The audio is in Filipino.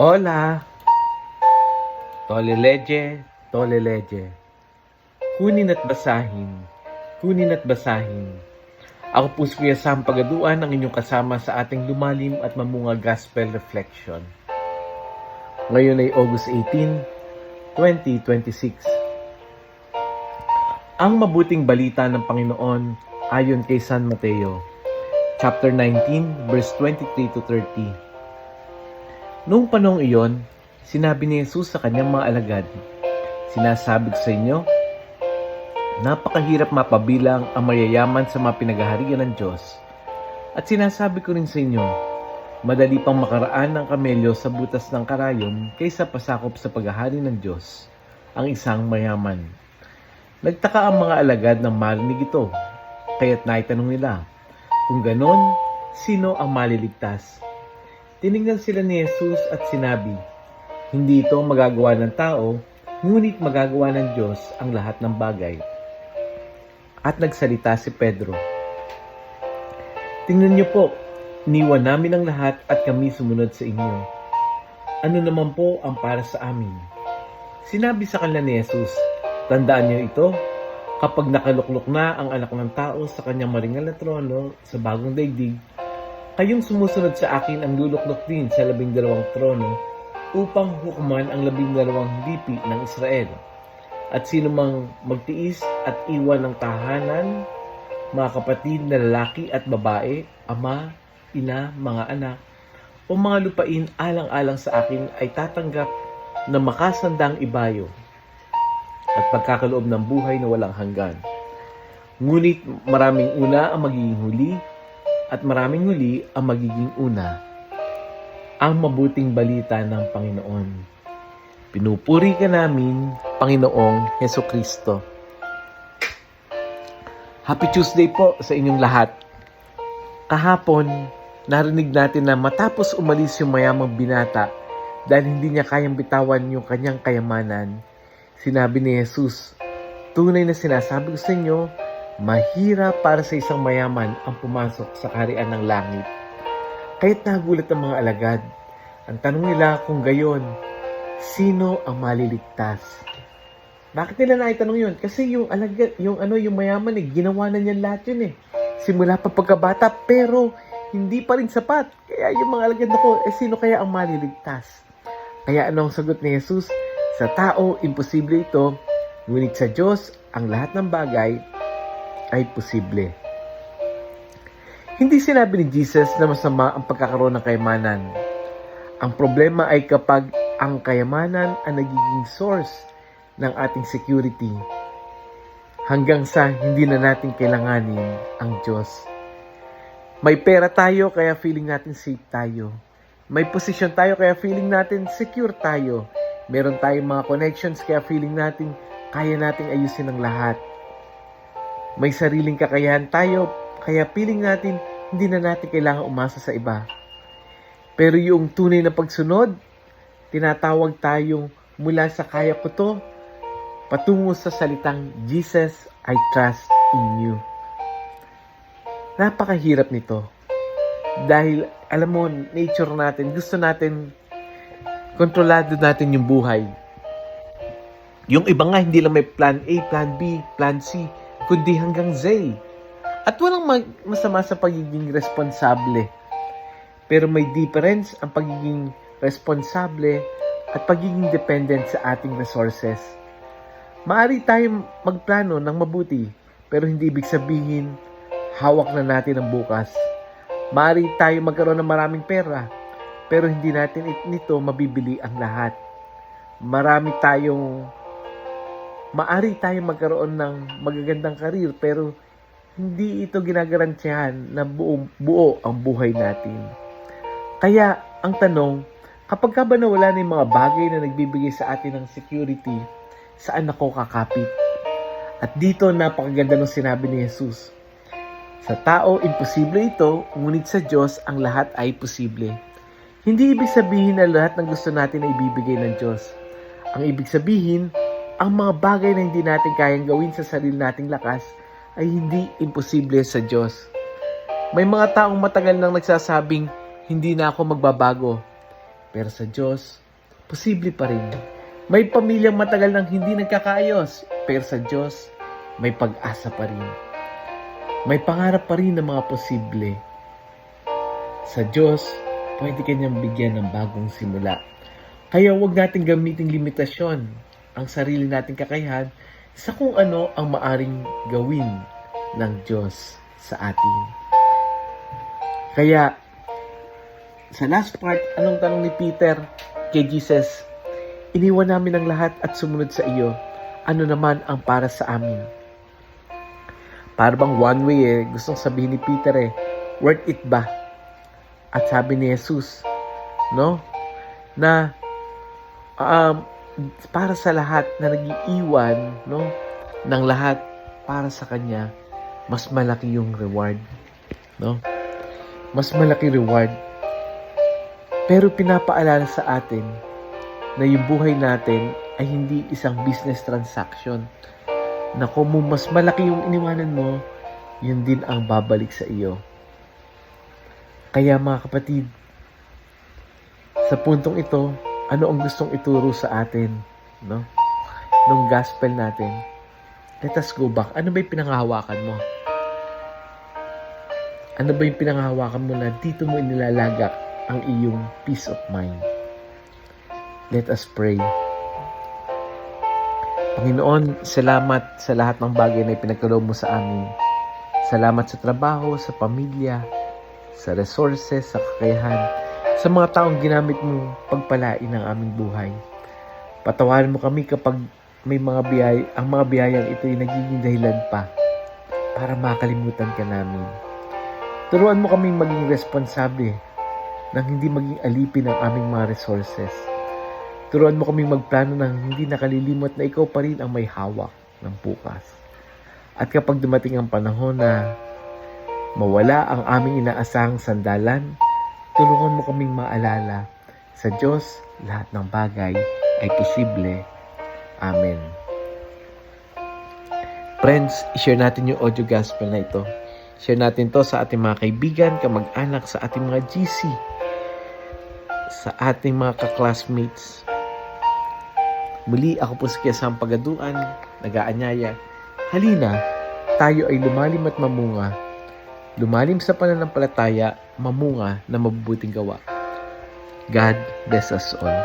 Hola, toleleje, toleleje. Kunin at basahin, kunin at basahin. Ako po si Kuya Sam Pagaduan, ang inyong kasama sa ating lumalim at mamunga gospel reflection. Ngayon ay August 18, 2026. Ang mabuting balita ng Panginoon ayon kay San Mateo, chapter 19, verse 23 to 30. Noong panahong iyon, sinabi ni Jesus sa kanyang mga alagad, "Sinasabi ko sa inyo, napakahirap mapabilang ang mayayaman sa mga pinaghaharian ng Diyos. At sinasabi ko rin sa inyo, madali pang makaraan ng kamelyo sa butas ng karayom kaysa pasakop sa paghahari ng Diyos ang isang mayaman." Nagtaka ang mga alagad nang marinig ito, kaya't naitanong nila, kung ganon, sino ang maliligtas? Tinignan sila ni Jesus at sinabi, "Hindi ito magagawa ng tao, ngunit magagawa ng Diyos ang lahat ng bagay." At nagsalita si Pedro, "Tingnan niyo po, iniwan namin ang lahat at kami sumunod sa inyo. Ano naman po ang para sa amin?" Sinabi sa kanila ni Jesus, "Tandaan niyo ito, kapag nakaluklok na ang anak ng tao sa kanyang maringal na trono sa bagong daigdig, kayong sumusunod sa akin ang luluklok din sa 12 trono upang hukuman ang 12 lipi ng Israel. At sino mang magtiis at iwan ng tahanan, mga kapatid na lalaki at babae, ama, ina, mga anak, o mga lupain alang-alang sa akin ay tatanggap na makasandang ibayo at pagkakaloob ng buhay na walang hanggan. Ngunit maraming una ang magiging huli, at maraming huli ang magiging una." Ang mabuting balita ng Panginoon. Pinupuri ka namin, Panginoong Hesukristo. Happy Tuesday po sa inyong lahat. Kahapon, narinig natin na matapos umalis yung mayamang binata dahil hindi niya kayang bitawan yung kanyang kayamanan, sinabi ni Jesus, "Tunay na sinasabi ko sa inyo, mahirap para sa isang mayaman ang pumasok sa kaharian ng langit." Kaya't nagulat ang mga alagad. Ang tanong nila kung gayon, sino ang maliligtas? Bakit nila naitanong yun? Kasi yung alagad, yung mayaman ginawa na niyan lahat yun simula pa pagkabata, pero hindi pa rin sapat. Kaya yung mga alagad nako, sino kaya ang maliligtas? Kaya anong sagot ni Jesus? Sa tao, imposible ito, ngunit sa Diyos, ang lahat ng bagay ay posible. Hindi sinabi ni Jesus na masama ang pagkakaroon ng kayamanan. Ang problema ay kapag ang kayamanan ang nagiging source ng ating security hanggang sa hindi na natin kailanganin ang Diyos. May pera tayo kaya feeling natin safe tayo. May posisyon tayo kaya feeling natin secure tayo. Meron tayong mga connections kaya feeling natin kaya nating ayusin ang lahat. May sariling kakayahan tayo kaya feeling natin hindi na natin kailangan umasa sa iba. Pero yung tunay na pagsunod, tinatawag tayong mula sa kaya ko to, patungo sa salitang, "Jesus, I trust in you." Napakahirap nito. Dahil, alam mo, nature natin, gusto natin, kontrolado natin yung buhay. Yung iba nga, hindi lang may plan A, plan B, plan C, kundi hanggang Z. At walang masama sa pagiging responsable. Pero may difference ang pagiging responsable at pagiging dependent sa ating resources. Maaari tayong magplano ng mabuti, pero hindi ibig sabihin hawak na natin ang bukas. Maaari tayong magkaroon ng maraming pera, pero hindi natin nito mabibili ang lahat. Maaari tayong magkaroon ng magagandang karir, pero hindi ito ginagarantiyahan na buo ang buhay natin. Kaya, ang tanong, kapag ka ba nawala na yung mga bagay na nagbibigay sa atin ng security, saan ako kakapit? At dito, napakaganda ng sinabi ni Jesus. Sa tao, imposible ito, ngunit sa Diyos, ang lahat ay posible. Hindi ibig sabihin na lahat ng gusto natin ay ibibigay ng Diyos. Ang ibig sabihin, ang mga bagay na hindi natin kayang gawin sa sarili nating lakas ay hindi imposible sa Diyos. May mga taong matagal nang nagsasabing, "Hindi na ako magbabago." Pero sa Diyos, posible pa rin. May pamilyang matagal nang hindi nagkakaayos, pero sa Diyos, may pag-asa pa rin. May pangarap pa rin ng mga posible. Sa Diyos, pwede kanyang bigyan ng bagong simula. Kaya huwag natin gamitin limitasyon ang sarili nating kakayahan sa kung ano ang maaring gawin ng Diyos sa atin. Kaya, sa last part, anong tanong ni Peter kay Jesus? Iniwan namin ang lahat at sumunod sa iyo. Ano naman ang para sa amin? Para bang one way gustong sabihin ni Peter worth it ba? At sabi ni Jesus, no? Na para sa lahat na nag-iiwan, no? Ng lahat para sa kanya, mas malaki yung reward, no? Mas malaki reward. Pero pinapaalala sa atin na yung buhay natin ay hindi isang business transaction. Na kung mas malaki yung iniwanan mo, yun din ang babalik sa iyo. Kaya mga kapatid, sa puntong ito, ano ang gustong ituro sa atin, no? Nung gospel natin, let us go back. Ano ba yung pinanghahawakan mo? Ano ba yung pinanghahawakan mo na dito mo inilalagak ang iyong peace of mind? Let us pray. Panginoon, salamat sa lahat ng bagay na ipinagkaloob mo sa amin. Salamat sa trabaho, sa pamilya, sa resources, sa kakayahan, sa mga taong ginamit mo pagpalain ang aming buhay. Patawarin mo kami kapag may mga biyaya, ang mga biyayang ito ay nagiging dahilan pa para makalimutan ka namin. Turuan mo kaming maging responsable nang hindi maging alipin ang aming mga resources. Turuan mo kaming magplano nang hindi nakalilimot na ikaw pa rin ang may hawak ng bukas. At kapag dumating ang panahon na mawala ang aming inaasahang sandalan, tulungan mo kaming maalala, sa Diyos, lahat ng bagay ay posible. Amen. Friends, i-share natin yung audio gospel na ito. Share natin to sa ating mga kaibigan, kamag-anak, sa ating mga GC, sa ating mga ka-classmates. Muli, ako po si Kiasang Pagaduan, nag-aanyaya. Halina, tayo ay lumalim at mamunga. Lumalim sa pananampalataya, mamunga na mabubuting gawa. God bless us all.